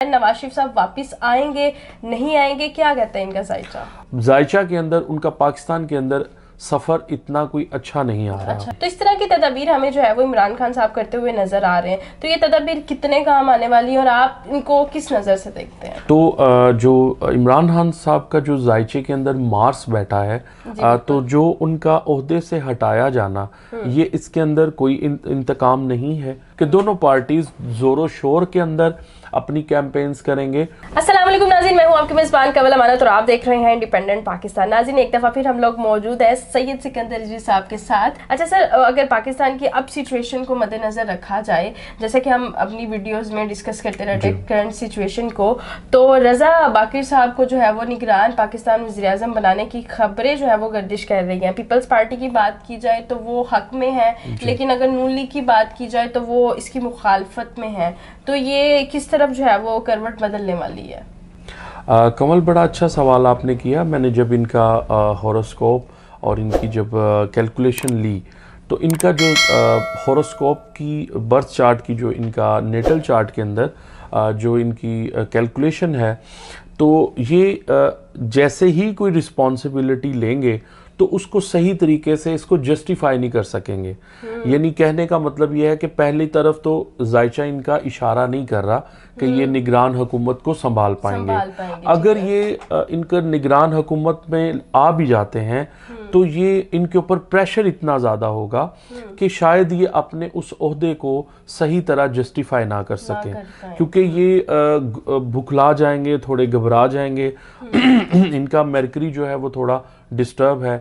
नवाज शरीफ साहब वापस आएंगे नहीं आएंगे, क्या कहते हैं इनका जायचा के अंदर उनका पाकिस्तान के अंदर सफर इतना कोई अच्छा नहीं आ रहा। अच्छा, तो इस तरह की तदबीर हमें जो है वो इमरान खान साहब करते हुए नजर आ रहे हैं, तो ये तदबीर कितने काम आने वाली है और आप इनको किस नज़र से देखते हैं? तो जो इमरान खान साहब का जो जायचे के अंदर मार्स बैठा है, तो जो उनका ओहदे से हटाया जाना, ये इसके अंदर कोई इंतकाम नहीं है कि दोनों पार्टीज जोरों शोर के अंदर अपनी कैंपेन्स करेंगे। अस्सलाम वालेकुम नाज़रीन, मैं हूं आपके मेज़बान कवल अमानत और आप देख रहे हैं इंडिपेंडेंट पाकिस्तान। नाज़रीन, एक दफ़ा फिर हम लोग मौजूद है सैयद सिकंदर रिजवी साहब के साथ। अच्छा सर, अगर पाकिस्तान की अब सिचुएशन को मद्देनज़र रखा जाए, जैसे कि हम अपनी वीडियोज़ में डिस्कस करते रहते हैं करंट सिचुएशन को, तो रज़ा बाकिर साहब को जो है वो निगरान पाकिस्तान वज़ीर-ए-आज़म बनाने की खबरें जो है वो गर्दिश कर रही हैं। पीपल्स पार्टी की बात की जाए तो वो हक में है, लेकिन अगर नून लीग की बात की जाए तो वो इसकी मुखालफत में है। तो ये किस तरफ जो है वो करवट बदलने वाली है? कमल, बड़ा अच्छा सवाल आपने किया। मैंने जब इनका हॉरोस्कोप और इनकी जब कैलकुलेशन ली, तो इनका जो हॉरोस्कोप की बर्थ चार्ट की जो इनका नेटल चार्ट के अंदर जो इनकी कैलकुलेशन है, तो ये जैसे ही कोई रिस्पॉन्सिबिलिटी लेंगे तो उसको सही तरीके से इसको जस्टिफाई नहीं कर सकेंगे। यानी कहने का मतलब यह है कि पहली तरफ तो जायचा इनका इशारा नहीं कर रहा कि ये निगरान हुकूमत को संभाल पाएंगे। अगर ये इनका निगरान हुकूमत में आ भी जाते हैं तो ये इनके ऊपर प्रेशर इतना ज़्यादा होगा कि शायद ये अपने उस ओहदे को सही तरह जस्टिफाई ना कर सकें, क्योंकि ये भुखला जाएंगे, थोड़े घबरा जाएंगे। इनका मरकरी जो है वो थोड़ा डिस्टर्ब है।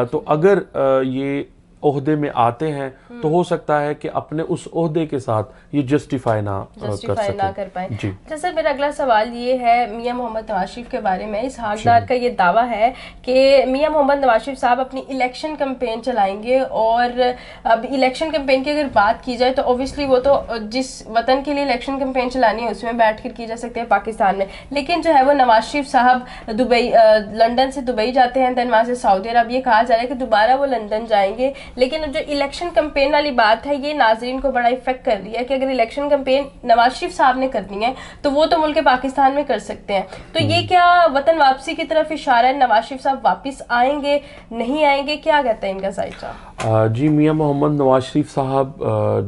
तो अगर ये ओहदे में आते हैं तो हो सकता है कि अपने उस ओहदे के साथ ये जस्टिफाई ना कर पाए। जी। सर, मेरा अगला सवाल ये है मियां मोहम्मद नवाज शरीफ के बारे में। इस हाकदार का ये दावा है कि मियां मोहम्मद नवाज शरीफ साहब अपनी इलेक्शन कैंपेन चलाएंगे, और अब इलेक्शन कैंपेन की अगर बात की जाए तो ऑब्वियसली वो तो जिस वतन के लिए इलेक्शन कैंपेन चलानी है उसमें बैठ कर की जा सकती है पाकिस्तान में, लेकिन जो है वो नवाज शरीफ साहब दुबई, लंदन से दुबई जाते हैं, दैन वहाँ से सऊदी अरब। ये कहा जा रहा है कि दोबारा वो लंदन जाएंगे, लेकिन जो इलेक्शन कैंपेन वाली बात है ये नाजरीन को बड़ा इफेक्ट कर रही है कि अगर इलेक्शन कैंपेन नवाज शरीफ साहब ने करनी है तो वो तो मुल्क पाकिस्तान में कर सकते हैं। तो ये क्या वतन वापसी की तरफ इशारा है? नवाज शरीफ साहब वापस आएंगे नहीं आएंगे, क्या कहते हैं इनका जायचा? जी, मियां मोहम्मद नवाज शरीफ साहब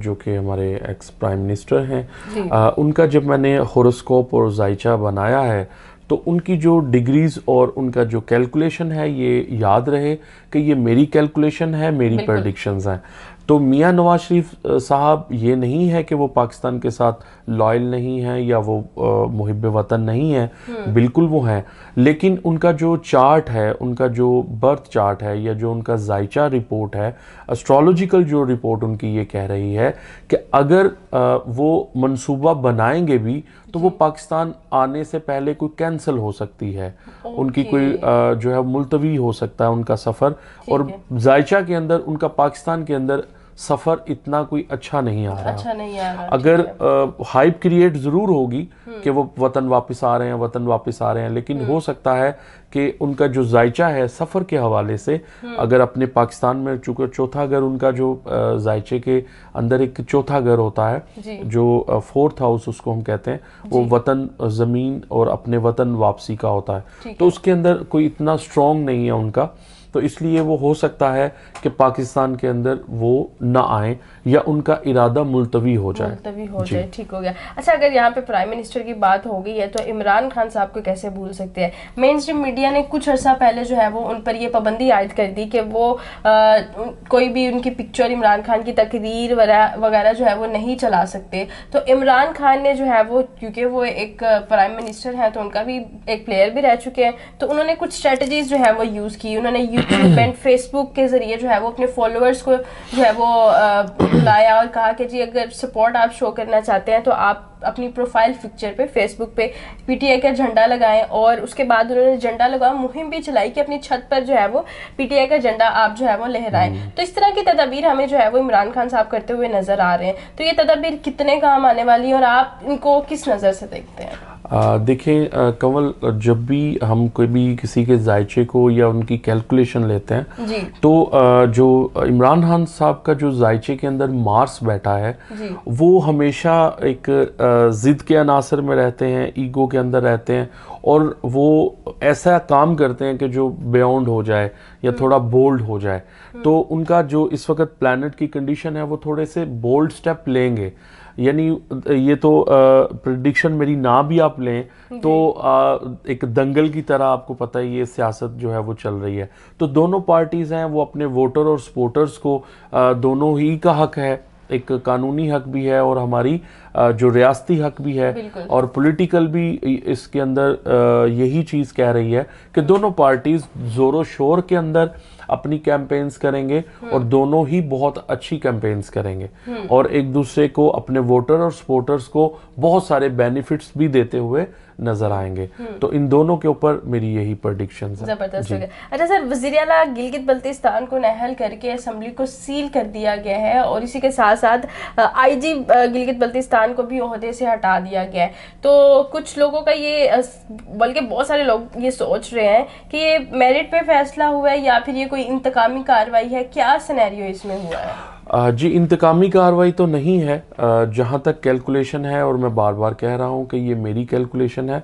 जो कि हमारे एक्स प्राइम मिनिस्टर हैं, उनका जब मैंने होरोस्कोप और जायचा बनाया है तो उनकी जो डिग्रीज और उनका जो कैलकुलेशन है ये याद रहे कि ये मेरी कैलकुलेशन है, मेरी प्रेडिक्शंस हैं। तो मियां नवाज शरीफ साहब ये नहीं है कि वो पाकिस्तान के साथ लॉयल नहीं हैं या वो मुहिब वतन नहीं है, बिल्कुल वो हैं। लेकिन उनका जो चार्ट है, उनका जो बर्थ चार्ट है या जो उनका जायचा रिपोर्ट है, एस्ट्रोलॉजिकल जो रिपोर्ट उनकी ये कह रही है कि अगर वो मंसूबा बनाएंगे भी तो वो पाकिस्तान आने से पहले कोई कैंसिल हो सकती है, उनकी कोई जो है मुलतवी हो सकता है उनका सफ़र। और जायचा के अंदर उनका पाकिस्तान के अंदर सफ़र इतना कोई अच्छा नहीं आ रहा। अगर हाइप क्रिएट ज़रूर होगी कि वो वतन वापस आ रहे हैं, वतन वापस आ रहे हैं, लेकिन हो सकता है कि उनका जो जायचा है सफ़र के हवाले से, अगर अपने पाकिस्तान में चूँकि चौथा घर उनका जो जायचे के अंदर एक चौथा घर होता है, जो फोर्थ हाउस उसको हम कहते हैं, वो वतन, ज़मीन और अपने वतन वापसी का होता है, तो उसके अंदर कोई इतना स्ट्रॉन्ग नहीं है उनका। तो इसलिए वो हो सकता है कि पाकिस्तान के अंदर वो ना आए या उनका इरादा मुलतवी हो जाए। ठीक हो गया। अच्छा, अगर यहाँ पे प्राइम मिनिस्टर की बात हो गई है तो इमरान खान साहब को कैसे भूल सकते हैं? मेन स्ट्रीम मीडिया ने कुछ अर्सा पहले जो है वो उन पर ये पाबंदी आयद कर दी कि वो कोई भी उनकी पिक्चर, इमरान खान की तकरीर वगैरह जो है वो नहीं चला सकते। तो इमरान खान ने जो है वो, क्योंकि वो एक प्राइम मिनिस्टर हैं तो उनका भी एक प्लेयर भी रह चुके हैं, तो उन्होंने कुछ स्ट्रेटजीज जो है वो यूज़ की। उन्होंने यूट्यूब एंड फेसबुक के जरिए जो है वो अपने फॉलोअर्स को जो है वो बुलाया और कहा कि जी अगर सपोर्ट आप शो करना चाहते हैं तो आप अपनी प्रोफाइल पिक्चर पे फेसबुक पे पीटीआई का झंडा लगाएं। और उसके बाद उन्होंने झंडा लगा मुहिम भी चलाई कि अपनी छत पर जो है वो पीटीआई का झंडा आप जो है वो लहराएं। तो इस तरह की तदबीर हमें जो है वो इमरान खान साहब करते हुए नजर आ रहे हैं, तो ये तदबीर कितने काम आने वाली है और आप इनको किस नज़र से देखते हैं? देखें कमल, जब भी हम कोई भी किसी के जायचे को या उनकी कैलकुलेशन लेते हैं जी। तो जो इमरान खान साहब का जो जायचे के अंदर मार्स बैठा है वो हमेशा एक ज़िद के अनासर में रहते हैं, ईगो के अंदर रहते हैं और वो ऐसा काम करते हैं कि जो बियॉन्ड हो जाए या थोड़ा बोल्ड हो जाए। तो उनका जो इस वक्त प्लैनेट की कंडीशन है वो थोड़े से बोल्ड स्टेप लेंगे। यानी ये तो प्रेडिक्शन मेरी ना भी आप लें तो एक दंगल की तरह आपको पता है ये सियासत जो है वो चल रही है। तो दोनों पार्टीज़ हैं वो अपने वोटर और सपोर्टर्स को दोनों ही का हक है, एक कानूनी हक भी है और हमारी जो रियासती हक भी है और पॉलिटिकल भी इसके अंदर यही चीज़ कह रही है कि दोनों पार्टीज जोरों शोर के अंदर अपनी कैंपेन्स करेंगे और दोनों ही बहुत अच्छी कैंपेन्स करेंगे और एक दूसरे को, अपने वोटर और सपोर्टर्स को बहुत सारे बेनिफिट्स भी देते हुए नजर आएंगे। तो इन दोनों के ऊपर मेरी यही प्रेडिक्शंस है। जबरदस्त हो गया। अच्छा सर, वज़ीर आला गिलगित बल्तिस्तान को नाअहल करके असेंबली को सील कर दिया गया है और इसी के साथ साथ आईजी गिलगित बल्तिस्तान को भी ओहदे से हटा दिया गया है। तो कुछ लोगों का ये, बल्कि बहुत सारे लोग ये सोच रहे हैं कि ये मेरिट पे फैसला हुआ है या फिर ये कोई इंतकामी कार्रवाई है, क्या सिनेरियो इसमें हुआ है? जी, इंतकामी कार्रवाई तो नहीं है जहाँ तक कैलकुलेशन है, और मैं बार बार कह रहा हूँ कि ये मेरी कैलकुलेशन है।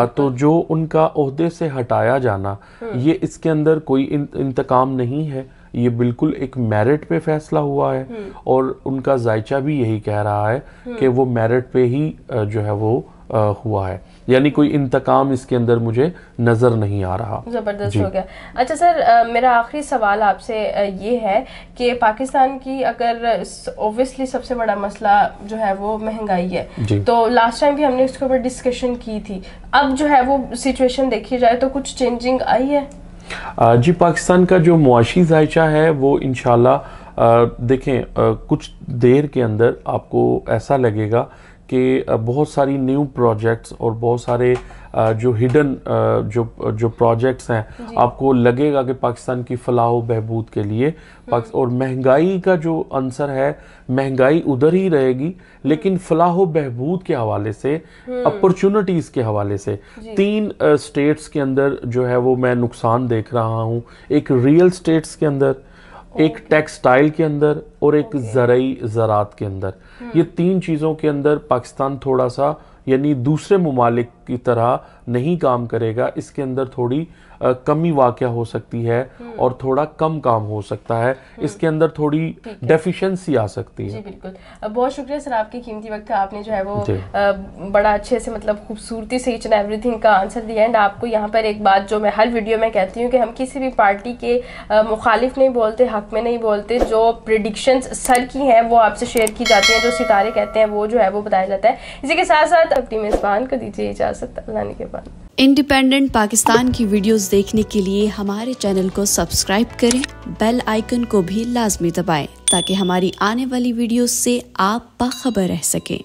तो जो उनका ओहदे से हटाया जाना, ये इसके अंदर कोई इंतकाम नहीं है, ये बिल्कुल एक मेरिट पे फैसला हुआ है और उनका जायचा भी यही कह रहा है कि वो मेरिट पे ही जो है वो हुआ है, यानी कोई इंतकाम इसके अंदर मुझे नज़र नहीं आ रहा। ज़बरदस्त हो गया। अच्छा सर, मेरा आखिरी सवाल आपसे ये है कि पाकिस्तान की, अगर ओब्वियसली सबसे बड़ा मसला जो है वो महंगाई है, तो लास्ट टाइम भी हमने इसके ऊपर डिस्कशन की थी। अब जो है वो सिचुएशन देखी जाए तो कुछ चेंजिंग आई है? जी, पाकिस्तान का जो मुआशी जायचा है वो इंशाल्लाह देखें कुछ देर के अंदर आपको ऐसा लगेगा कि बहुत सारी न्यू प्रोजेक्ट्स और बहुत सारे जो हिडन जो प्रोजेक्ट्स हैं, आपको लगेगा कि पाकिस्तान की फलाह बहबूद के लिए और महंगाई का जो अंसर है, महंगाई उधर ही रहेगी लेकिन फलाह बहबूद के हवाले से, अपॉर्चुनिटीज़ के हवाले से 3 स्टेट्स के अंदर जो है वो मैं नुकसान देख रहा हूँ। एक रियल स्टेट्स के अंदर, एक टेक्सटाइल के अंदर और एक ज़रात के अंदर। ये 3 चीज़ों के अंदर पाकिस्तान थोड़ा सा, यानी दूसरे ममालिक की तरह नहीं काम करेगा, इसके अंदर थोड़ी कमी वाक़या हो सकती है और थोड़ा कम काम हो सकता है, इसके अंदर थोड़ी डेफिशिएंसी आ सकती है। जी बिल्कुल, बहुत शुक्रिया सर आपके कीमती वक्त का, आपने जो है वो बड़ा अच्छे से, मतलब खूबसूरती से ईच एंड एवरीथिंग का आंसर दिया। एंड आपको यहाँ पर एक बात जो मैं हर वीडियो में कहती हूँ कि हम किसी भी पार्टी के मुखालिफ नहीं बोलते, हक में नहीं बोलते। जो प्रेडिक्शंस सर की हैं वो आपसे शेयर की जाती हैं, जो सितारे कहते हैं वो जो है वो बताया जाता है। इसी के साथ साथ अपनी मेज़बान को दीजिए इजाज़त, अल्लाह के बाद। इंडिपेंडेंट पाकिस्तान की वीडियोस देखने के लिए हमारे चैनल को सब्सक्राइब करें, बेल आइकन को भी लाजमी दबाएं ताकि हमारी आने वाली वीडियोस से आप बाखबर रह सकें।